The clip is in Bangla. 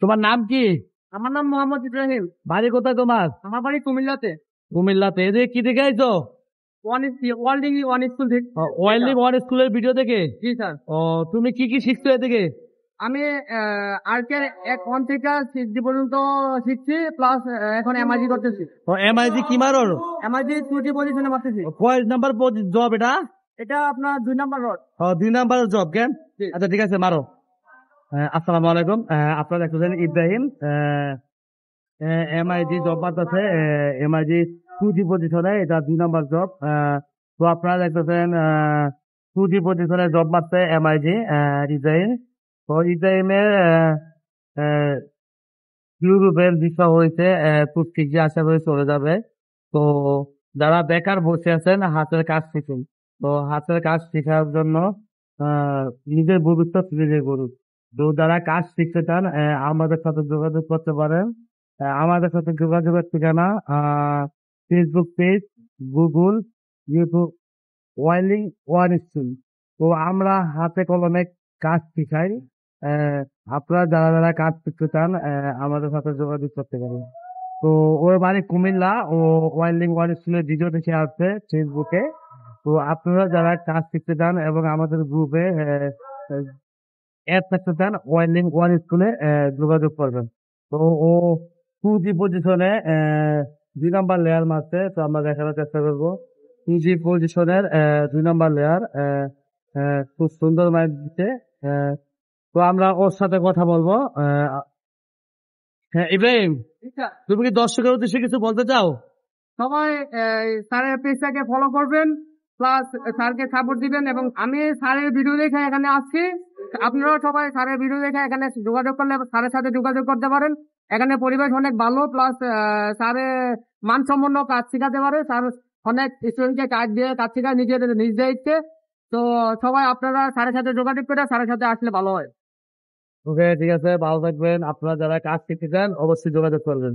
তোমার নাম কি? আমার নাম মোহাম্মদ ইব্রাহিম। বাড়ি কোথায় তোমার? আমার বাড়ি কুমিল্লাতে। কুমিল্লাতে। এদিকে কি দেখে আইছো? ওয়ান স্কুল থেকে। ওয়াইল্ড ওয়ান স্কুলের ভিডিও দেখে? জি স্যার। ও, তুমি কি কি শিখছো এদিকে? আমি আর্কের 1 থেকে 6 পর্যন্ত শিখছি, প্লাস এখন এমআইজি করতেছি। ও, এমআইজি কি মারো? এমআইজি 2টি পজিশনে মারতেছি। কয় নাম্বার জব এটা? এটা আপনার 2 নাম্বার রড। ও, 2 নাম্বার জব কেন? জি। আচ্ছা, ঠিক আছে, মারো। আসসালামু আলাইকুম। আপনারা দেখতেছেন ইব্রাহিম এমআইজি জব মারতেছে। এমআইজি 2G পজিশনে, এটা 2 নাম্বার জব। তো আপনারা দেখতেছেন 2G পজিশনে জব মারছে এমআইজি ইব্রাহিম। তো ইব্রাহিমের ইউরোপের ভিসা হয়েছে, খুব শীঘ্রই আশা করি চলে যাবে। তো যারা বেকার বসে আছেন, হাতের কাজ শিখুন। তো হাতের কাজ শেখার জন্য আহ, নিজের ভবিষ্যৎ নিজে করুন। তো যারা কাজ শিখতে চান, আমাদের সাথে যোগাযোগ করতে পারেন। আমাদের সাথে যোগাযোগের ঠিকানা Facebook page, Google, YouTube, whaling one school. তো আমরা হাতে কলমে কাজ শিখাই। আহ, আপনারা যারা যারা কাজ শিখতে চান, আমাদের সাথে যোগাযোগ করতে পারেন। তো ওর বাড়ি কুমিল্লা, ও ওয়াইল্ডিং ওয়ান স্কুলের ভিডিও দেখে আসছে ফেসবুকে। তো আপনারা যারা কাজ শিখতে চান এবং আমাদের গ্রুপে অ্যাড থাকতে চান, ওয়াইল্ডিং ওয়ান স্কুলে যোগাযোগ করবেন। তো ও 2G পজিশনে 2 নাম্বার লেয়ার মারছে। তো আমরা দেখানোর চেষ্টা করবো। 2G পজিশনের 2 নাম্বার লেয়ার খুব সুন্দর মাইক দিচ্ছে। আহ, তো আমরা ওর সাথে কথা বলবো। হ্যাঁ, ইব্রাহিম, জি স্যার। তুমি কি দর্শকের উদ্দেশ্যে কিছু বলতে চাও? সবাই স্যারের পেজটাকে ফলো করবেন, প্লাস স্যারকে সাপোর্ট দিবেন, এবং আমি স্যারের ভিডিও দেখে এখানে আসছি। আপনারাও সবাই স্যারের ভিডিও দেখে এখানে যোগাযোগ করলে স্যারের সাথে যোগাযোগ করতে পারেন। এখানে পরিবেশ অনেক ভালো, প্লাস স্যারে মানসম্পন্ন কাজ শেখাতে পারে। স্যার অনেক স্টুডেন্টকে কাজ দিয়ে কাজ শেখায় নিজের নিজ দায়িত্বে। তো সবাই আপনারা স্যারের সাথে যোগাযোগ করে স্যারের সাথে আসলে ভালো হয়। ওকে, ঠিক আছে, ভালো থাকবেন। আপনারা যারা কাজ শিখতে চান অবশ্যই যোগাযোগ করবেন।